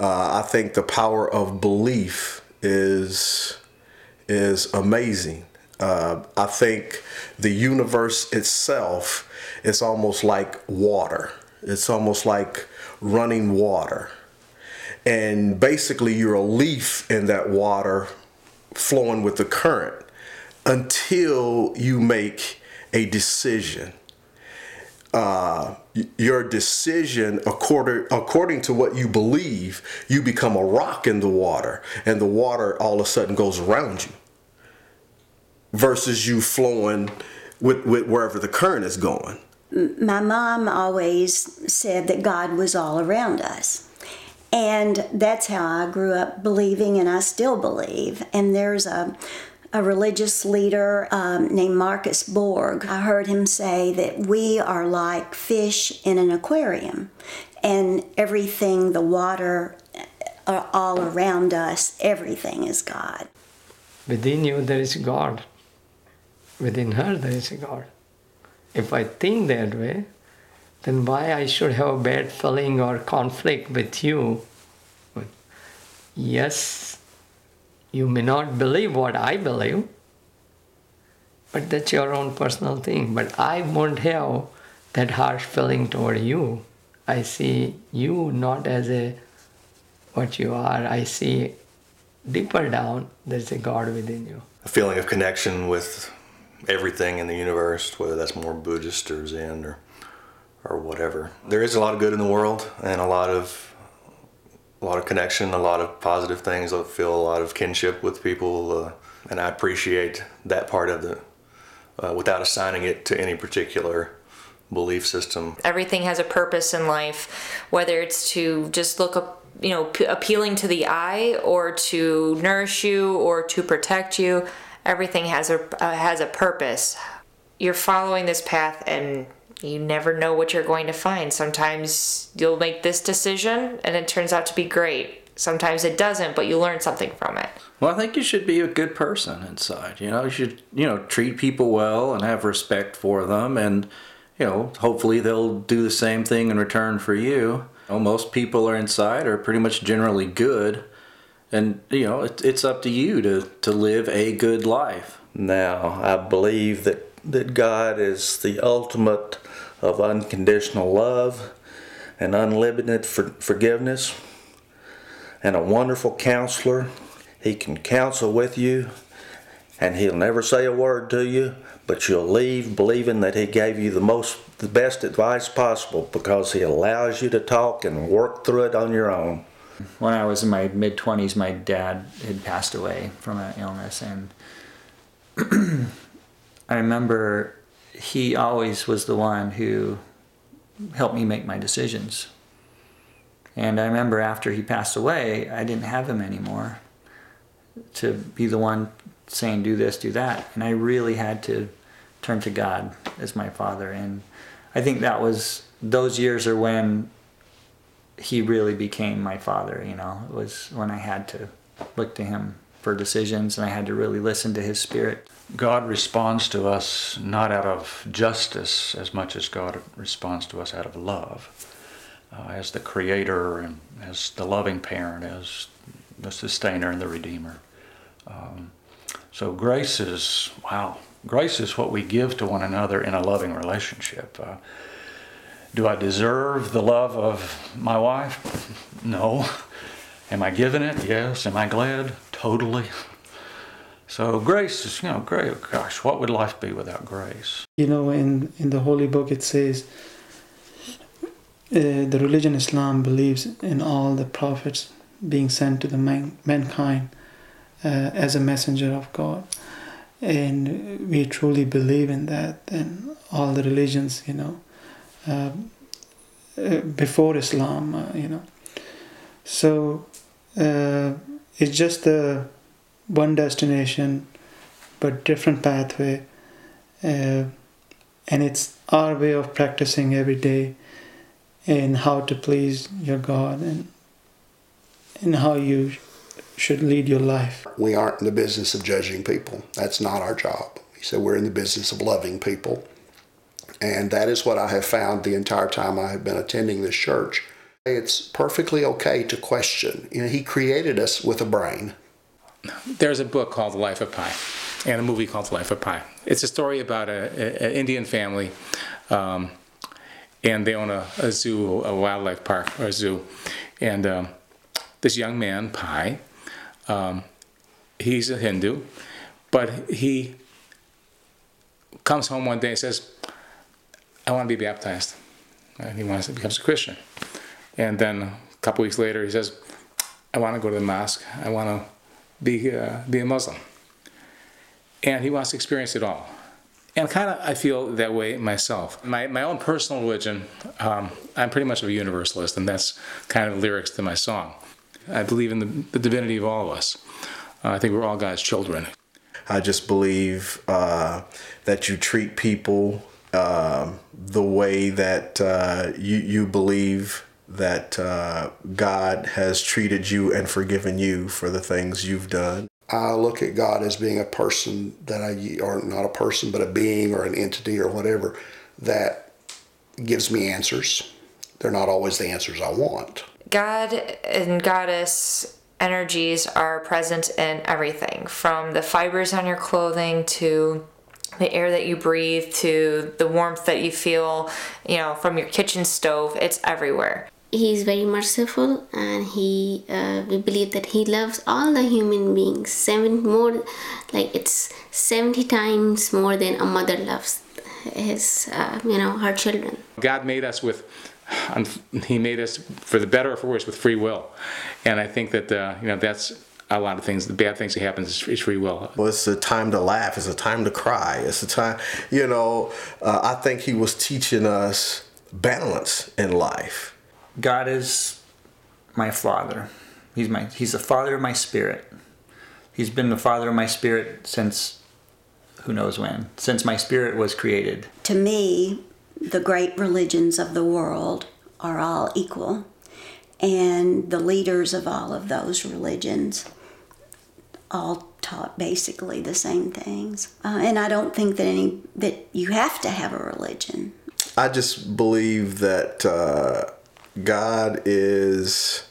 I think the power of belief is amazing. I think the universe itself is almost like water. It's almost like running water. And basically you're a leaf in that water flowing with the current until you make a decision. Your decision, according to what you believe, you become a rock in the water, and the water all of a sudden goes around you, versus you flowing with wherever the current is going. My mom always said that God was all around us. And that's how I grew up believing, and I still believe. And there's a religious leader named Marcus Borg. I heard him say that we are like fish in an aquarium, and everything, the water all around us, everything is God. Within you there is God. Within her there is a God. If I think that way, then why I should have a bad feeling or conflict with you? But yes, you may not believe what I believe, but that's your own personal thing. But I won't have that harsh feeling toward you. I see you not as what you are. I see deeper down, there's a God within you. A feeling of connection with everything in the universe, whether that's more Buddhist or Zen or whatever. There is a lot of good in the world, and a lot of connection, a lot of positive things. I feel a lot of kinship with people, and I appreciate that part of it without assigning it to any particular belief system. Everything has a purpose in life, whether it's to just look up, appealing to the eye, or to nourish you, or to protect you. Everything has a purpose. You're following this path, and you never know what you're going to find. Sometimes you'll make this decision and it turns out to be great. Sometimes it doesn't, but you learn something from it. Well, I think you should be a good person inside. You should, treat people well and have respect for them, and, hopefully they'll do the same thing in return for you. Most people inside are pretty much generally good, and, it's up to you to live a good life. Now, I believe that God is the ultimate of unconditional love and unlimited forgiveness, and a wonderful counselor. He can counsel with you, and he'll never say a word to you, but you'll leave believing that he gave you the best advice possible, because he allows you to talk and work through it on your own. When I was in my mid-20s, my dad had passed away from an illness, and I remember he always was the one who helped me make my decisions. And I remember after he passed away, I didn't have him anymore to be the one saying, do this, do that. And I really had to turn to God as my father. And I think those years are when he really became my father. It was when I had to look to him for decisions, and I had to really listen to his spirit. God responds to us not out of justice as much as God responds to us out of love. As the creator, and as the loving parent, as the sustainer and the redeemer. So grace is what we give to one another in a loving relationship. Do I deserve the love of my wife? No. Am I giving it? Yes. Am I glad? Totally. So grace is, great. Gosh, what would life be without grace? In the Holy Book it says, the religion Islam believes in all the prophets being sent to the mankind as a messenger of God. And we truly believe in that. And all the religions, before Islam, So it's just one destination, but different pathway. And it's our way of practicing every day in how to please your God and how you should lead your life. We aren't in the business of judging people. That's not our job. He said we're in the business of loving people. And that is what I have found the entire time I have been attending this church. It's perfectly okay to question. He created us with a brain. There's a book called The Life of Pi and a movie called The Life of Pi. It's a story about an Indian family, and they own a zoo, a wildlife park or a zoo. And this young man, Pi, he's a Hindu, but he comes home one day and says, I want to be baptized. And he becomes a Christian. And then a couple weeks later, he says, I want to go to the mosque. I want to be a Muslim. And he wants to experience it all. And kind of I feel that way myself. My own personal religion, I'm pretty much of a universalist, and that's kind of the lyrics to my song. I believe in the divinity of all of us. I think we're all God's children. I just believe that you treat people the way that you believe that God has treated you and forgiven you for the things you've done. I look at God as being a person or not a person, but a being or an entity or whatever that gives me answers. They're not always the answers I want. God and Goddess energies are present in everything, from the fibers on your clothing to the air that you breathe to the warmth that you feel, from your kitchen stove. It's everywhere. He's very merciful, and we believe that he loves all the human beings. 70 times more than a mother loves her children. God made us He made us for the better or for worse with free will, and I think that that's a lot of things. The bad things that happen is free will. Well, it's a time to laugh. It's a time to cry. It's a time, I think he was teaching us balance in life. God is my Father. He's the Father of my spirit. He's been the Father of my spirit since who knows when, since my spirit was created. To me, the great religions of the world are all equal, and the leaders of all of those religions all taught basically the same things. And I don't think that you have to have a religion. I just believe that God is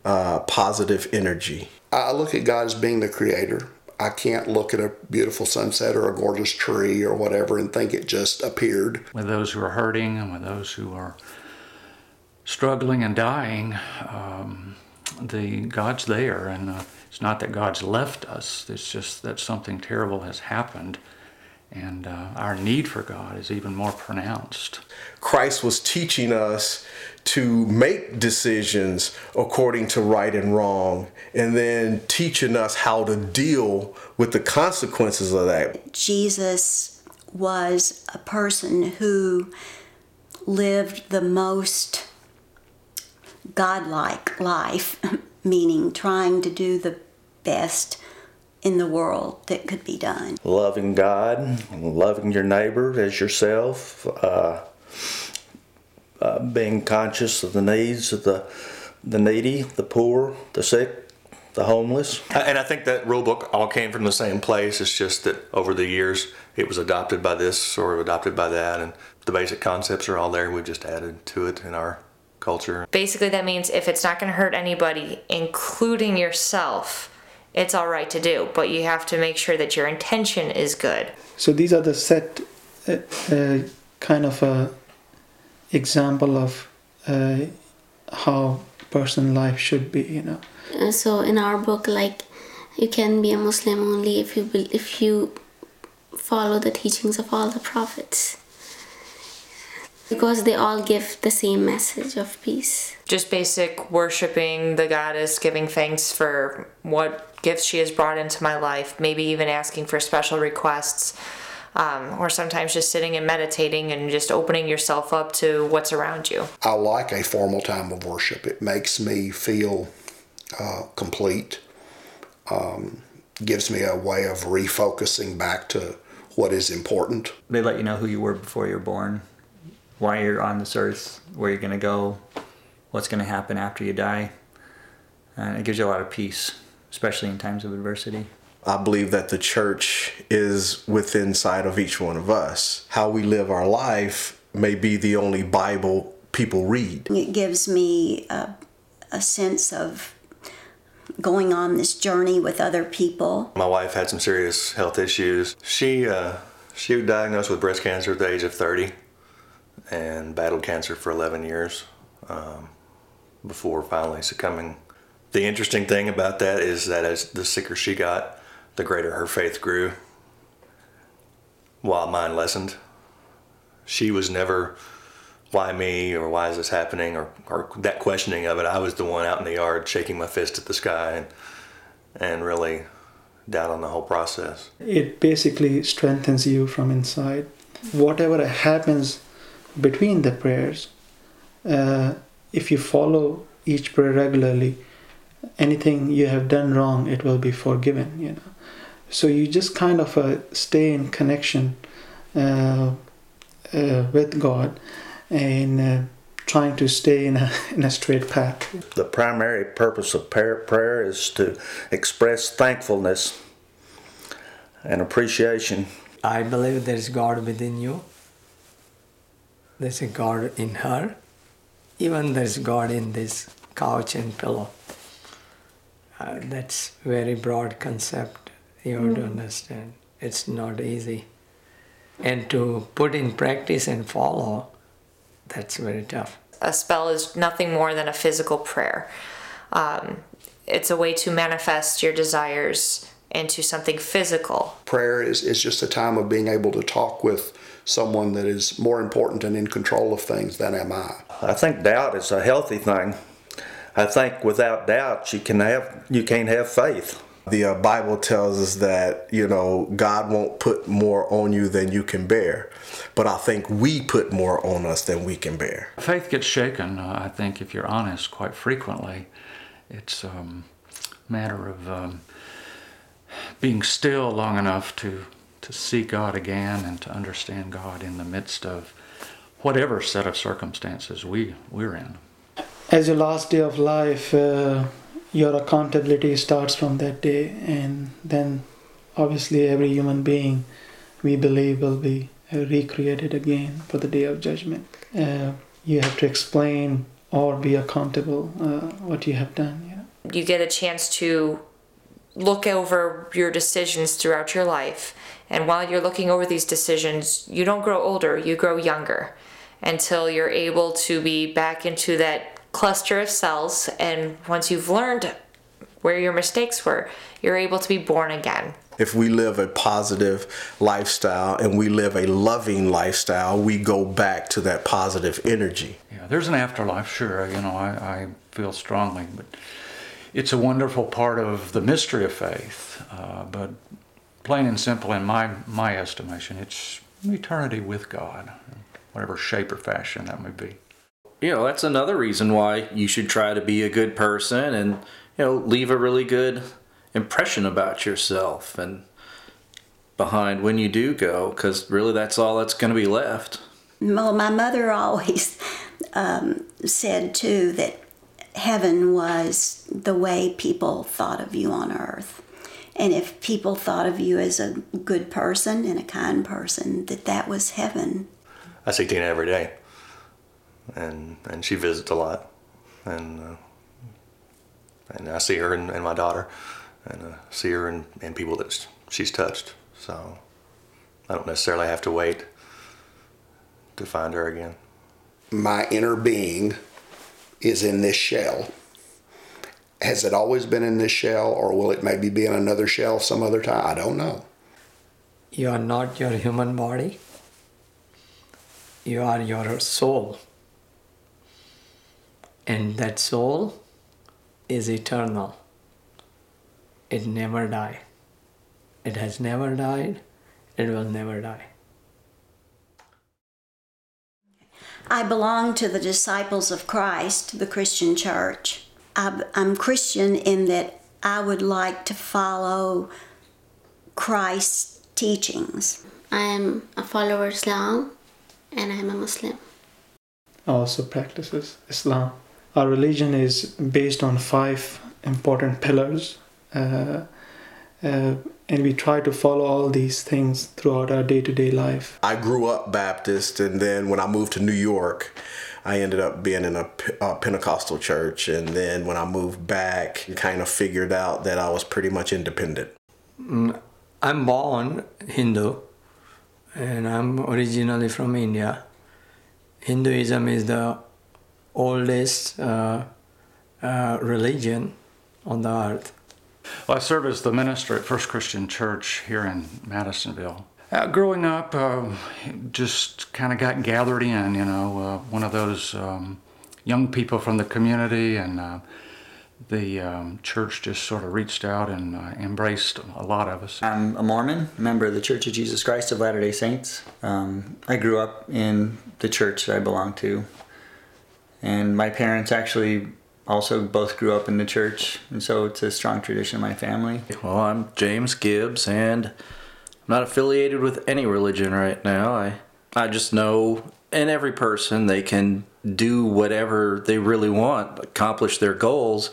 positive energy. I look at God as being the creator. I can't look at a beautiful sunset or a gorgeous tree or whatever and think it just appeared. With those who are hurting and with those who are struggling and dying, God's there, and it's not that God's left us. It's just that something terrible has happened, and our need for God is even more pronounced. Christ was teaching us to make decisions according to right and wrong, and then teaching us how to deal with the consequences of that. Jesus was a person who lived the most godlike life, meaning trying to do the best in the world that could be done. Loving God, loving your neighbor as yourself, being conscious of the needs of the needy, the poor, the sick, the homeless. And I think that rule book all came from the same place. It's just that over the years it was adopted by this or adopted by that, and the basic concepts are all there. We've just added to it in our culture. Basically, that means if it's not going to hurt anybody, including yourself, it's all right to do, but you have to make sure that your intention is good. So these are the set kind of a example of how personal life should be, So in our book, you can be a Muslim only if you follow the teachings of all the prophets, because they all give the same message of peace. Just basic worshiping the goddess, giving thanks for what gifts she has brought into my life, maybe even asking for special requests, or sometimes just sitting and meditating and just opening yourself up to what's around you. I like a formal time of worship. It makes me feel complete, gives me a way of refocusing back to what is important. They let you know who you were before you were born, why you're on this earth, where you're going to go, what's going to happen after you die. And it gives you a lot of peace, especially in times of adversity. I believe that the church is within sight of each one of us. How we live our life may be the only Bible people read. It gives me a sense of going on this journey with other people. My wife had some serious health issues. She was diagnosed with breast cancer at the age of 30 and battled cancer for 11 years before finally succumbing. The interesting thing about that is that as the sicker she got, the greater her faith grew, while mine lessened. She was never, why me, or why is this happening, or that questioning of it. I was the one out in the yard shaking my fist at the sky and really down on the whole process. It basically strengthens you from inside. Whatever happens between the prayers, if you follow each prayer regularly, anything you have done wrong, it will be forgiven, you know. So you just kind of stay in connection with God and trying to stay in a straight path. The primary purpose of prayer is to express thankfulness and appreciation. I believe there's God within you. There's a God in her. Even there's God in this couch and pillow. That's very broad concept you have to understand. It's not easy. And to put in practice and follow, that's very tough. A spell is nothing more than a physical prayer. It's a way to manifest your desires into something physical. Prayer is just a time of being able to talk with someone that is more important and in control of things than am I. I think doubt is a healthy thing. I think without doubt you can't have faith. The Bible tells us that, you know, God won't put more on you than you can bear. But I think we put more on us than we can bear. Faith gets shaken, I think, if you're honest, quite frequently. It's a matter of being still long enough to see God again and to understand God in the midst of whatever set of circumstances we're in. As your last day of life, your accountability starts from that day, and then obviously every human being, we believe, will be recreated again for the day of judgment. You have to explain or be accountable what you have done. You know? You get a chance to look over your decisions throughout your life, and while you're looking over these decisions, you don't grow older, you grow younger, until you're able to be back into that cluster of cells, and once you've learned where your mistakes were, you're able to be born again. If we live a positive lifestyle and we live a loving lifestyle, we go back to that positive energy. Yeah, there's an afterlife, sure. You know, I feel strongly, but it's a wonderful part of the mystery of faith. But plain and simple, in my estimation, it's eternity with God, whatever shape or fashion that may be. You know, that's another reason why you should try to be a good person and, you know, leave a really good impression about yourself and behind when you do go, because really that's all that's going to be left. Well, my mother always said too that heaven was the way people thought of you on earth. And if people thought of you as a good person and a kind person, that was heaven. I see Tina every day. And she visits a lot, and I see her and my daughter, and see her and people that she's touched. So I don't necessarily have to wait to find her again. My inner being is in this shell. Has it always been in this shell, or will it maybe be in another shell some other time? I don't know. You are not your human body. You are your soul. And that soul is eternal. It never dies. It has never died. It will never die. I belong to the Disciples of Christ, the Christian church. I'm Christian in that I would like to follow Christ's teachings. I am a follower of Islam and I am a Muslim. Also practices Islam. Our religion is based on 5 important pillars, and we try to follow all these things throughout our day-to-day life. I grew up Baptist, and then when I moved to New York, I ended up being in a Pentecostal church, and then when I moved back, kind of figured out that I was pretty much independent. I'm born Hindu, and I'm originally from India. Hinduism is the oldest religion on the earth. Well, I serve as the minister at First Christian Church here in Madisonville. Growing up, just kind of got gathered in, one of those young people from the community, and the church just sort of reached out and embraced a lot of us. I'm a Mormon, member of the Church of Jesus Christ of Latter-day Saints. I grew up in the church that I belong to, and my parents actually also both grew up in the church, and so it's a strong tradition in my family. Well, I'm James Gibbs, and I'm not affiliated with any religion right now. I just know in every person they can do whatever they really want, accomplish their goals,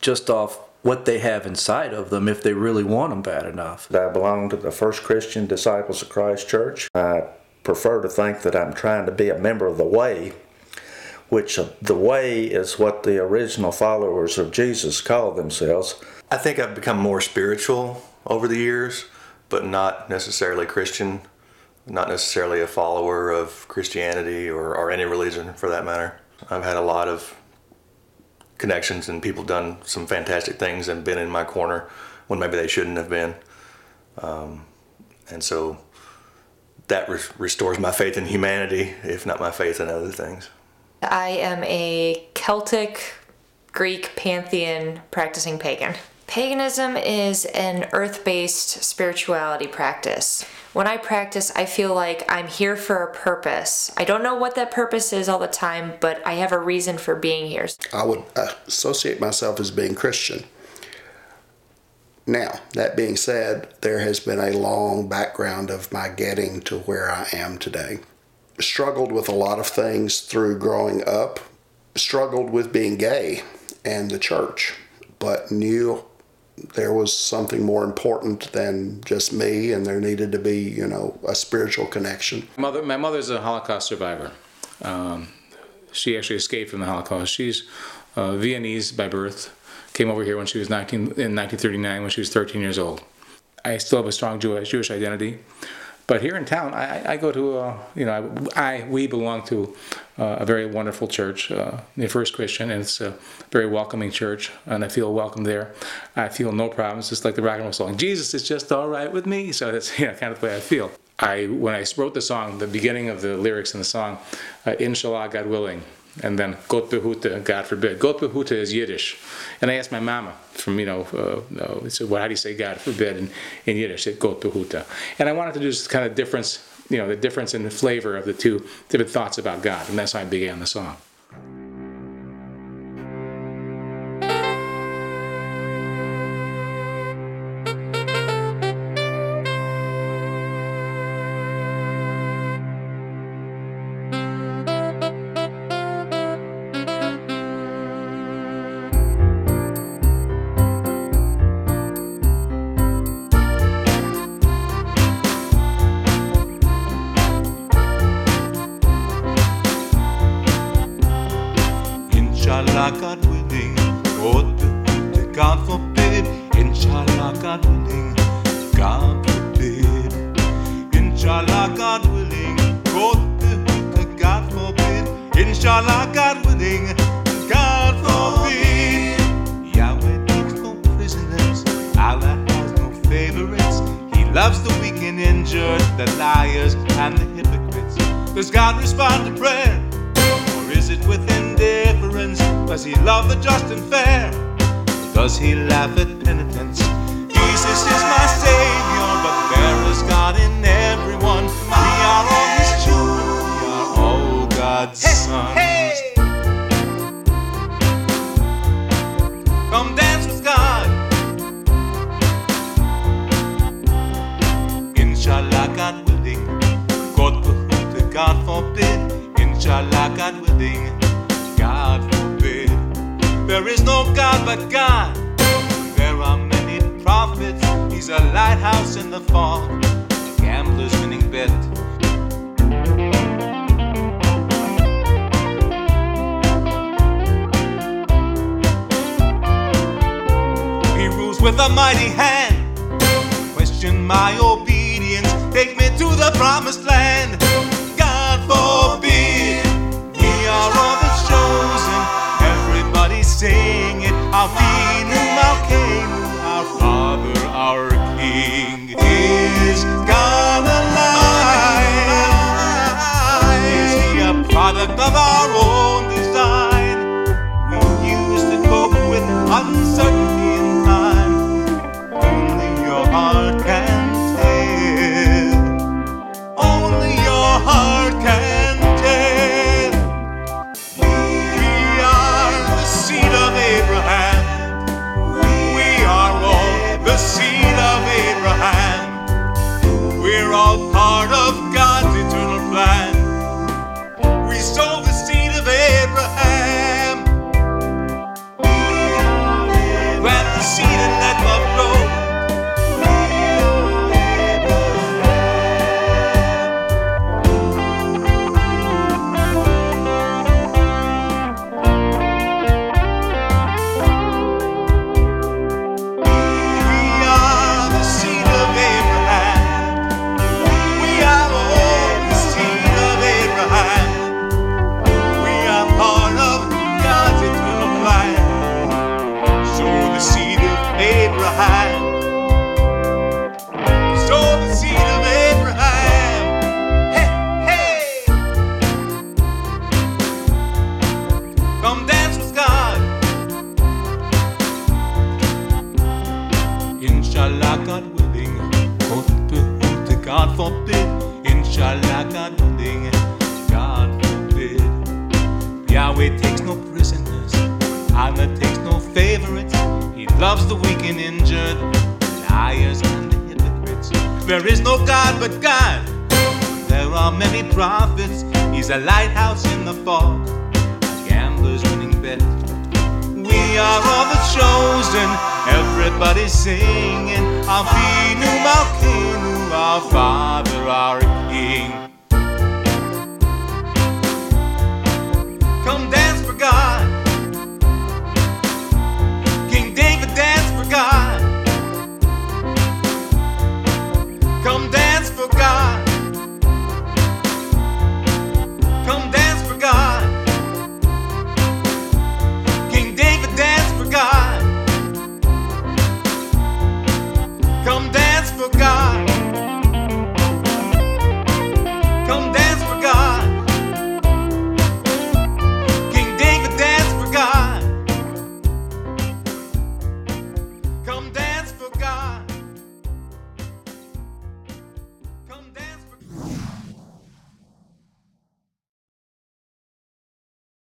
just off what they have inside of them if they really want them bad enough. I belong to the First Christian Disciples of Christ Church. I prefer to think that I'm trying to be a member of the Way, which the Way is what the original followers of Jesus called themselves. I think I've become more spiritual over the years, but not necessarily Christian, not necessarily a follower of Christianity or any religion for that matter. I've had a lot of connections, and people done some fantastic things and been in my corner when maybe they shouldn't have been. And so that restores my faith in humanity, if not my faith in other things. I am a Celtic, Greek, pantheon practicing pagan. Paganism is an earth-based spirituality practice. When I practice, I feel like I'm here for a purpose. I don't know what that purpose is all the time, but I have a reason for being here. I would associate myself as being Christian. Now, that being said, there has been a long background of my getting to where I am today. Struggled with a lot of things through growing up. Struggled with being gay and the church, but knew there was something more important than just me, and there needed to be, a spiritual connection. My mother's a Holocaust survivor. She actually escaped from the Holocaust. She's Viennese by birth. Came over here when she was in 1939 when she was 13 years old. I still have a strong Jewish identity. But here in town, I go to, we belong to a very wonderful church, the First Christian, and it's a very welcoming church, and I feel welcome there. I feel no problems, just like the rock and roll song, Jesus is just all right with me. So that's kind of the way I feel. When I wrote the song, the beginning of the lyrics in the song, Inshallah, God willing, and then Got Behuta, God forbid. Got Behuta is Yiddish. And I asked my mama from, said, well, how do you say God forbid in Yiddish? She said, Got Behuta. And I wanted to do this kind of difference, the difference in the flavor of the two different thoughts about God. And that's how I began the song. Inshallah, God willing, God forbid. Inshallah, God willing, God forbid. Inshallah, God willing, God forbid. Inshallah, God willing, God forbid. Yahweh takes no prisoners, Allah has no favorites. He loves the weak and injured, the liars and the hypocrites. Does God respond to prayer? Or is it with indifference? Does he love the just and fair? Or does he laugh at penitence? Jesus is my Savior, but there is God in everyone. We are all His children, we are all God's sons. Hey. Come dance with God. Inshallah, God willing. God forbid. Inshallah, God willing. God forbid. There is no God but God. There are many prophets. He's a lighthouse in the fog, a gambler's winning bet. with a mighty hand. Question my obedience, take me to the promised land. God forbid, we are all the chosen. Everybody sing it. Avinu Malkeinu, our Father, our King. Is God alive? Is He a product of our own design? We used to cope with uncertainty in time. Only your heart can tell. Only your heart can tell. We are the seed of Abraham. We are all the seed of Abraham. We're all part of God's eternal plan. We sow the seed of Abraham. Plant the seed and let love grow. We are the seed of Abraham. We are all the seed of Abraham. We are part of God's eternal plan. Sow the seed of Abraham. Sow the seed of Abraham. Hey, hey. Come dance with God. Inshallah, God willing. God forbid. Inshallah, God willing. God forbid. Yahweh takes no prisoners. Allah takes no favorites. He loves the weak and injured, liars and the hypocrites. There is no God but God. There are many prophets. He's a lighthouse in the fog, a gambler's winning bet. We are all the chosen. Everybody's singing. Avinu Malkeinu, our Father, our King.